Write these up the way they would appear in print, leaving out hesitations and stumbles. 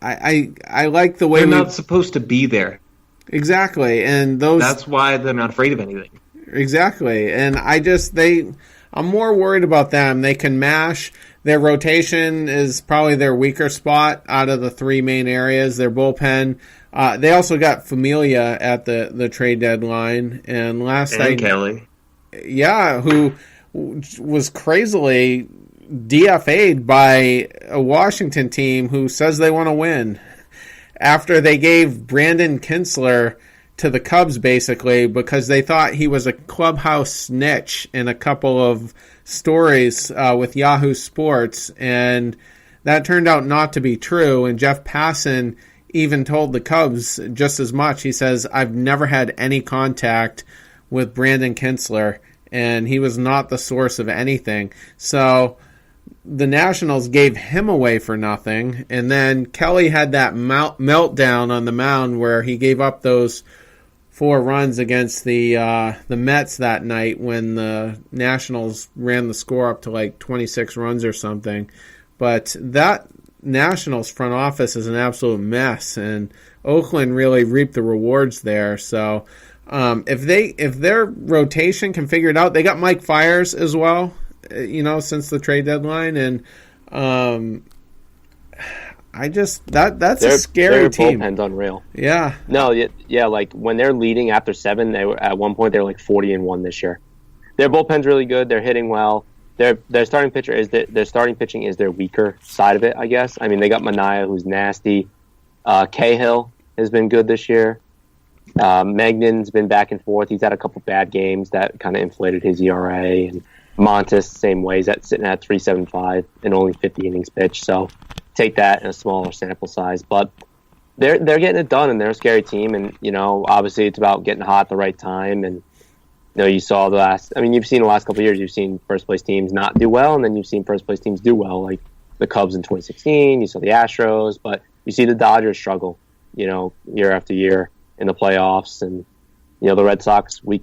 I like the way they're not supposed to be there. Exactly, and that's why they're not afraid of anything. Exactly, and I'm more worried about them. They can mash. Their rotation is probably their weaker spot out of the three main areas. Their bullpen. They also got Familia at the trade deadline, and Kelly. Yeah, who was crazily DFA'd by a Washington team who says they want to win after they gave Brandon Kinsler to the Cubs basically because they thought he was a clubhouse snitch in a couple of stories with Yahoo Sports, and that turned out not to be true. And Jeff Passan even told the Cubs just as much. He says, I've never had any contact with Brandon Kinsler, and he was not the source of anything. So the Nationals gave him away for nothing, and then Kelly had that meltdown on the mound where he gave up those 4 runs against the Mets that night when the Nationals ran the score up to like 26 runs or something. But that Nationals front office is an absolute mess, and Oakland really reaped the rewards there. So if their rotation can figure it out, they got Mike Fiers as well, since the trade deadline, and that's a scary team. Their bullpen's unreal. Yeah. No, yeah, like when they're leading after 7, at one point they were like 40-1 this year. Their bullpen's really good. They're hitting well. Their starting pitching is their weaker side of it, I guess. I mean, they got Manaea, who's nasty. Cahill has been good this year. Magnan's been back and forth. He's had a couple bad games that kind of inflated his ERA, and Montes, same way. He's sitting at 3.75 and only 50 innings pitched. So take that in a smaller sample size. But they're getting it done, and they're a scary team. And, obviously it's about getting hot at the right time. And, you saw you've seen the last couple of years, you've seen first-place teams not do well, and then you've seen first-place teams do well, like the Cubs in 2016. You saw the Astros, but you see the Dodgers struggle, year after year in the playoffs. And, the Red Sox, we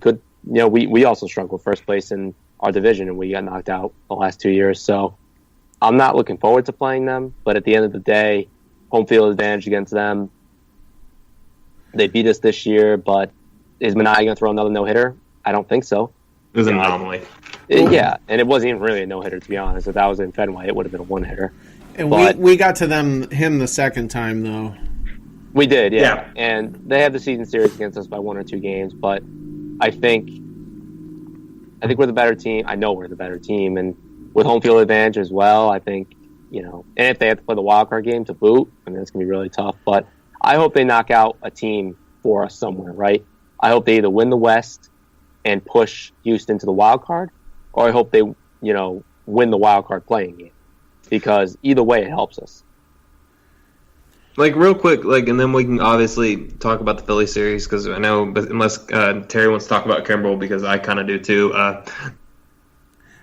also struggled first place in our division, and we got knocked out the last 2 years. So I'm not looking forward to playing them, but at the end of the day, home field advantage against them. They beat us this year, but is Manaea going to throw another no-hitter? I don't think so. It was an anomaly. Yeah, and it wasn't even really a no-hitter, to be honest. If that was in Fenway, it would have been a one-hitter. And we got to him the second time, though. We did, yeah. And they have the season series against us by 1 or 2 games, but I think we're the better team. I know we're the better team, and with home field advantage as well, I think, and if they have to play the wild card game to boot, I mean, it's going to be really tough. But I hope they knock out a team for us somewhere, right? I hope they either win the West and push Houston to the wild card, or I hope they, win the wild card playing game, because either way it helps us. Like, real quick, and then we can obviously talk about the Philly series, because I know, but unless Terry wants to talk about Kimbrel, because I kind of do too.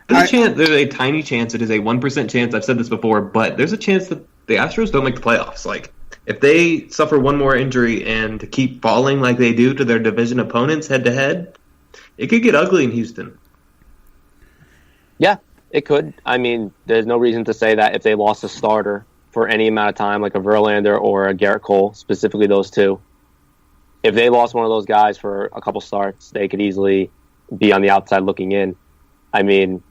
There's a tiny chance, it is a 1% chance, I've said this before, but there's a chance that the Astros don't make the playoffs. Like, if they suffer one more injury and keep falling like they do to their division opponents head-to-head, it could get ugly in Houston. Yeah, it could. I mean, there's no reason to say that if they lost a starter for any amount of time, like a Verlander or a Garrett Cole, specifically those two, if they lost one of those guys for a couple starts, they could easily be on the outside looking in. I mean,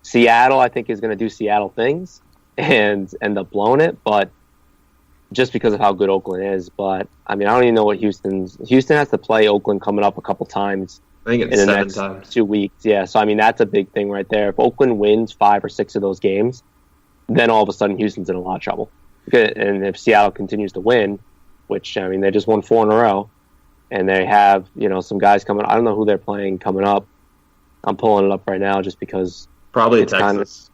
Seattle, I think, is going to do Seattle things and end up blowing it, but just because of how good Oakland is. But, I mean, I don't even know what Houston has to play Oakland coming up a couple times. I think it's in the 7 next times. 2 weeks. Yeah, so I mean that's a big thing right there. If Oakland wins 5 or 6 of those games, then all of a sudden Houston's in a lot of trouble. And if Seattle continues to win, which I mean they just won 4 in a row, and they have some guys coming. I don't know who they're playing coming up. I'm pulling it up right now just because probably Texas.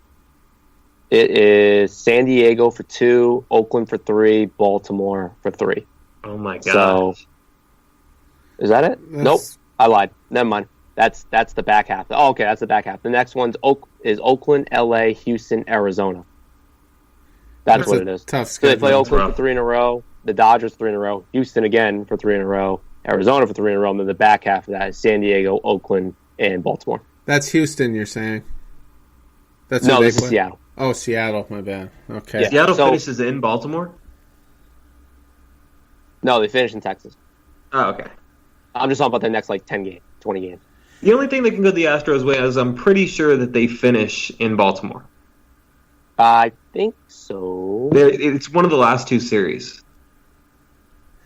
It is San Diego for 2, Oakland for 3, Baltimore for 3. Oh my god! So is that it? Nope. I lied. Never mind. That's the back half. Oh, okay, that's the back half. The next one's is Oakland, LA, Houston, Arizona. That's what it is. Tough schedule. So they play Oakland for 3 in a row, the Dodgers 3 in a row, Houston again for 3 in a row, Arizona for 3 in a row, and then the back half of that is San Diego, Oakland, and Baltimore. That's Houston, you're saying? No, this is Seattle. Oh, Seattle. My bad. Okay. Yeah. Seattle finishes in Baltimore? No, they finished in Texas. Oh, okay. I'm just talking about their next 10 games, 20 games. The only thing that can go the Astros' way is I'm pretty sure that they finish in Baltimore. I think so. It's one of the last 2 series.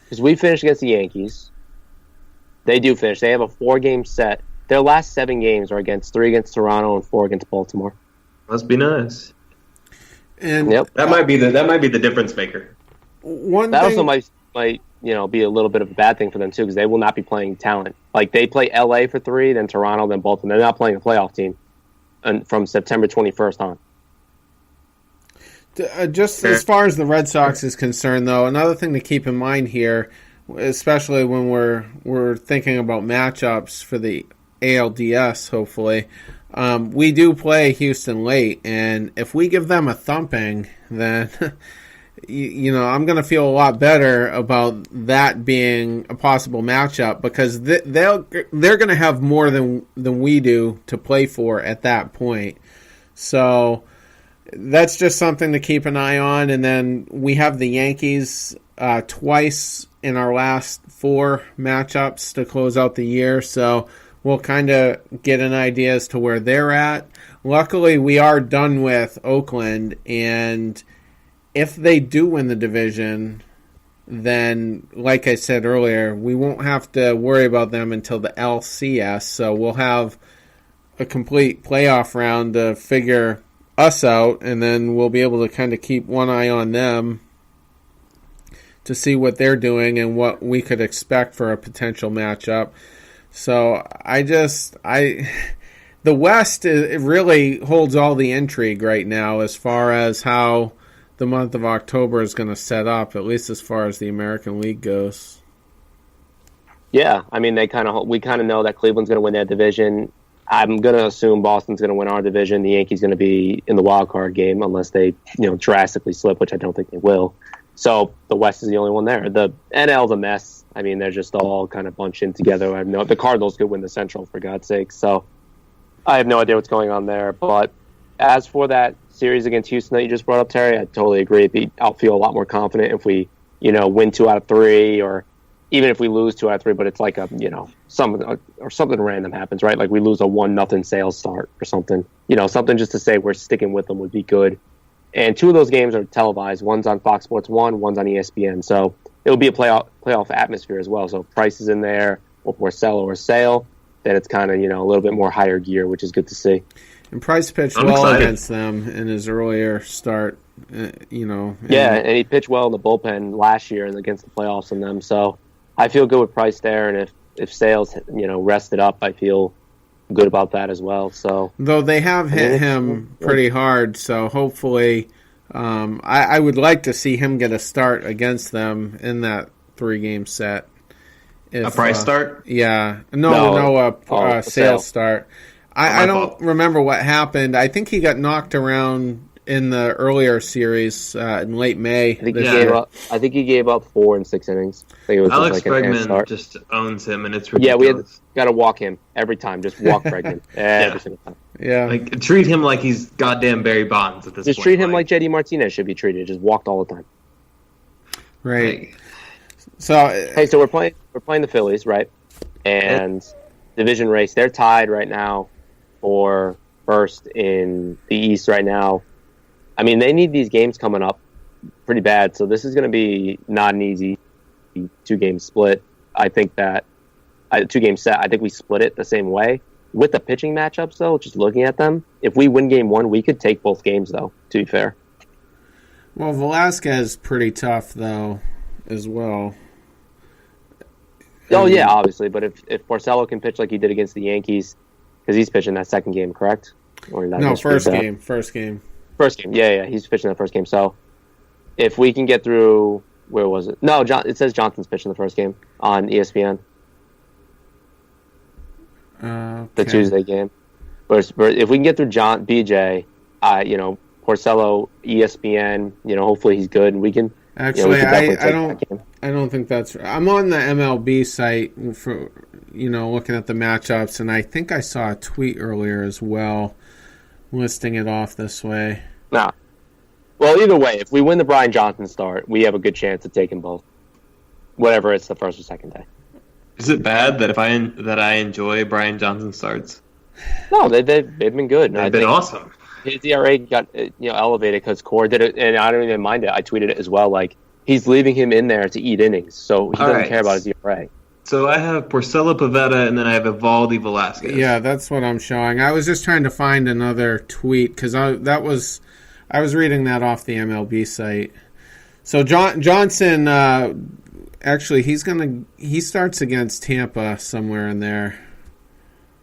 Because we finished against the Yankees. They do finish. They have a 4-game set. Their last 7 games are against 3 against Toronto and 4 against Baltimore. Must be nice. And that might be the difference maker. Also might be a little bit of a bad thing for them too, because they will not be playing talent. They play LA for 3, then Toronto, then Baltimore. They're not playing a playoff team from September 21st on. Just as far as the Red Sox is concerned, though, another thing to keep in mind here, especially when we're thinking about matchups for the ALDS, hopefully, we do play Houston late, and if we give them a thumping, then I'm going to feel a lot better about that being a possible matchup, because they're going to have more than we do to play for at that point. So that's just something to keep an eye on. And then we have the Yankees twice in our last 4 matchups to close out the year, so we'll kind of get an idea as to where they're at. Luckily, we are done with Oakland, and if they do win the division, then, like I said earlier, we won't have to worry about them until the LCS, so we'll have a complete playoff round to figure us out, and then we'll be able to kind of keep one eye on them to see what they're doing and what we could expect for a potential matchup. So the West, it really holds all the intrigue right now as far as how the month of October is going to set up, at least as far as the American League goes. Yeah, I mean, we kind of know that Cleveland's going to win that division. I'm going to assume Boston's going to win our division. The Yankees going to be in the wild card game unless they, drastically slip, which I don't think they will. So the West is the only one there. The NL's a mess. I mean, they're just all kind of bunched in together. The Cardinals could win the Central, for God's sake. So I have no idea what's going on there. But as for that series against Houston that you just brought up, Terry, I totally agree. I'll feel a lot more confident if we, win 2 out of 3, or even if we lose 2 out of 3. But it's like something random happens, right? Like we lose a 1-0 sales start or something. Something just to say we're sticking with them would be good. And 2 of those games are televised. One's on Fox Sports 1, one's on ESPN. So it'll be a playoff atmosphere as well. So if Price is in there, or Porcello or Sale, then it's kind of, a little bit more higher gear, which is good to see. And Price pitched well against them in his earlier start, Yeah, and he pitched well in the bullpen last year and against the playoffs and them. So I feel good with Price there. And if Sale's, rested up, I feel good about that as well. So though they have hit him pretty hard, so hopefully I would like to see him get a start against them in that 3-game set. A Price start? Yeah. No, Sale start. I don't remember what happened. I think he got knocked around in the earlier series in late May. I think he gave up 4 in 6 innings. I think it was Alex Bregman just owns him, and it's ridiculous. Yeah, we got to walk him every time. Just walk Bregman every single time. Yeah, treat him like he's goddamn Barry Bonds at this point. Just treat him like JD Martinez should be treated. Just walked all the time. Right. So we're playing the Phillies, right? And division race. They're tied right now for first in the East right now. I mean, they need these games coming up pretty bad, so this is going to be not an easy 2-game split. I think that 2-game set, I think we split it the same way. With the pitching matchups, though, just looking at them, if we win game 1, we could take both games, though, to be fair. Well, Velasquez pretty tough, though, as well. Oh, yeah, obviously, but if Porcello can pitch like he did against the Yankees, because he's pitching that second game, correct? Or no, first game. First game, yeah, he's pitching that first game. So if we can get through, where was it? No, it says Johnson's pitching the first game on ESPN. Okay. The Tuesday game. But if we can get through BJ, Porcello, ESPN, hopefully he's good, and we can. Actually, I don't think that's right. I'm on the MLB site for looking at the matchups, and I think I saw a tweet earlier as well listing it off this way. Nah. Well, either way, if we win the Brian Johnson start, we have a good chance of taking both. whatever it's the first or second day. Is it bad that I enjoy Brian Johnson starts? No, they've been good. They've been awesome. His ERA got elevated because Core did it, and I don't even mind it. I tweeted it as well. Like, he's leaving him in there to eat innings, so he doesn't care about his ERA. So I have Porcello, Pivetta, and then I have Evaldi, Velasquez. Yeah, that's what I'm showing. I was just trying to find another tweet because I was reading that off the MLB site. So Johnson, actually, he starts against Tampa somewhere in there.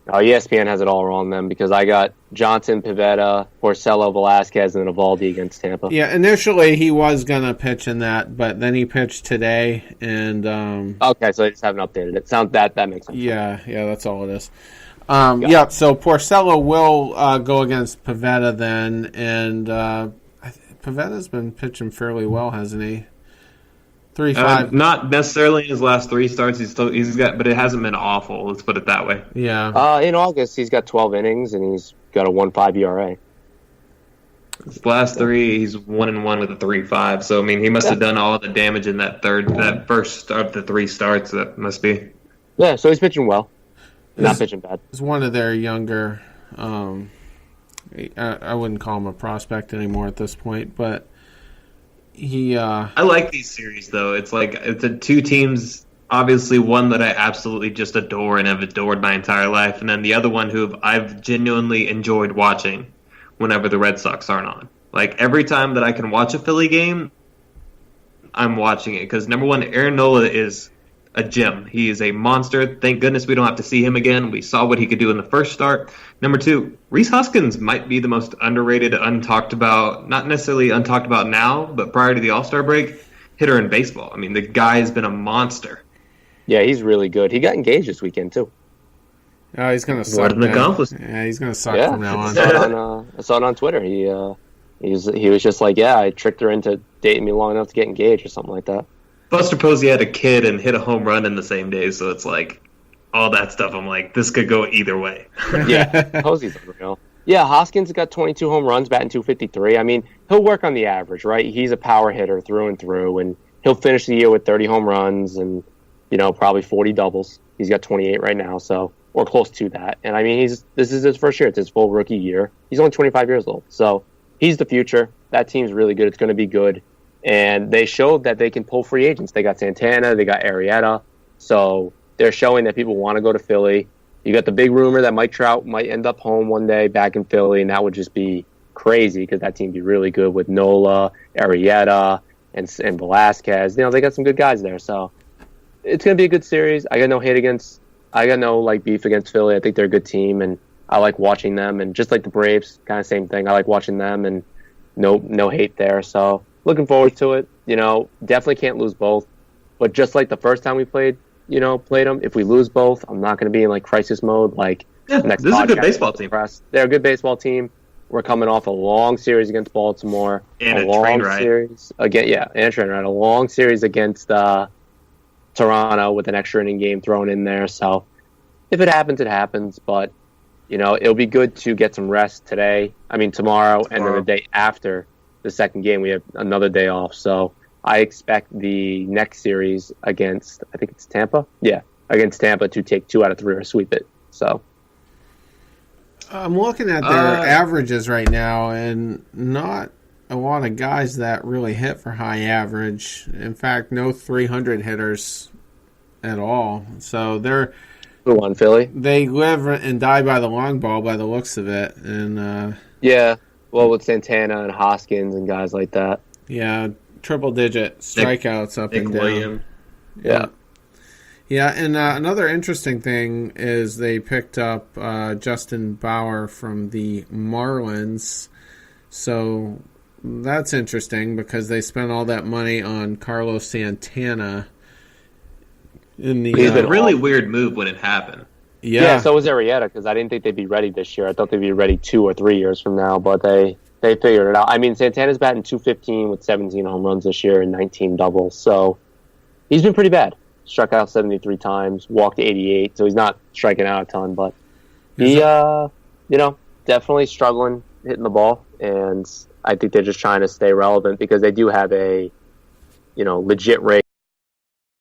Oh, ESPN has it all wrong then because I got Johnson, Pivetta, Porcello, Velasquez, and then Evaldi against Tampa. Yeah, initially he was gonna pitch in that, but then he pitched today, and okay, so they just haven't updated it. That makes sense. Yeah, that's all it is. So Porcello will go against Pivetta then, and Pivetta's been pitching fairly well, hasn't he? 3-5. Not necessarily in his last 3 starts. He's got, but it hasn't been awful. Let's put it that way. Yeah. In August, he's got 12 innings and he's got a 1.5 ERA. His last 3, he's 1-1 with a 3.5. So I mean, he must have done all the damage in that first of the 3 starts. That must be. Yeah. So he's pitching well. Not pitching bad. He's one of their younger. I wouldn't call him a prospect anymore at this point, but. I like these series though. It's the 2 teams. Obviously, one that I absolutely just adore and have adored my entire life, and then the other one who I've genuinely enjoyed watching whenever the Red Sox aren't on. Like every time that I can watch a Philly game, I'm watching it because number one, Aaron Nola is a gem. He is a monster. Thank goodness we don't have to see him again. We saw what he could do in the first start. Number 2, Rhys Hoskins might be the most underrated, untalked about, not necessarily untalked about now, but prior to the All-Star break, hitter in baseball. I mean, the guy has been a monster. Yeah, he's really good. He got engaged this weekend, too. Oh, he's going to suck. What an accomplishment. Yeah, he's going to suck from now on. I saw it on Twitter. He was just like, yeah, I tricked her into dating me long enough to get engaged or something like that. Buster Posey had a kid and hit a home run in the same day, so it's like all that stuff. I'm like, this could go either way. Yeah, Posey's unreal. Yeah, Hoskins got 22 home runs, batting .253. I mean, he'll work on the average, right? He's a power hitter through and through, and he'll finish the year with 30 home runs and probably 40 doubles. He's got 28 right now, so or close to that. And I mean, this is his first year. It's his full rookie year. He's only 25 years old, so he's the future. That team's really good. It's going to be good. And they showed that they can pull free agents. They got Santana, they got Arrieta. So they're showing that people want to go to Philly. You got the big rumor that Mike Trout might end up home one day back in Philly, and that would just be crazy because that team would be really good with Nola, Arrieta, and Velasquez. They got some good guys there. So it's going to be a good series. I got no beef against Philly. I think they're a good team, and I like watching them. And just like the Braves, kind of same thing. I like watching them, and no hate there. So looking forward to it. Definitely can't lose both. But just like the first time we played them, if we lose both, I'm not going to be in crisis mode. This is a good baseball team. They're a good baseball team. We're coming off a long series against Baltimore. And a train ride. Series again, and a train ride. A long series against Toronto with an extra inning game thrown in there. So if it happens, it happens. But, it'll be good to get some rest tomorrow, and then the day after the second game, we have another day off. So I expect the next series against, I think it's Tampa. Yeah, against Tampa to take 2 out of 3 or sweep it. So I'm looking at their averages right now, and not a lot of guys that really hit for high average. In fact, no 300 hitters at all. So they're on Philly. They live and die by the long ball, by the looks of it. And well, with Santana and Hoskins and guys like that. Yeah, triple-digit strikeouts up and down. William. Yeah. Yeah, and another interesting thing is they picked up Justin Bauer from the Marlins. So that's interesting because they spent all that money on Carlos Santana. It's a really weird move when it happened. Yeah, so was Arrieta because I didn't think they'd be ready this year. I thought they'd be ready 2 or 3 years from now, but they figured it out. I mean, Santana's batting .215 with 17 home runs this year and 19 doubles, so he's been pretty bad. Struck out 73 times, walked 88, so he's not striking out a ton, but he, definitely struggling hitting the ball, and I think they're just trying to stay relevant because they do have a, legit rate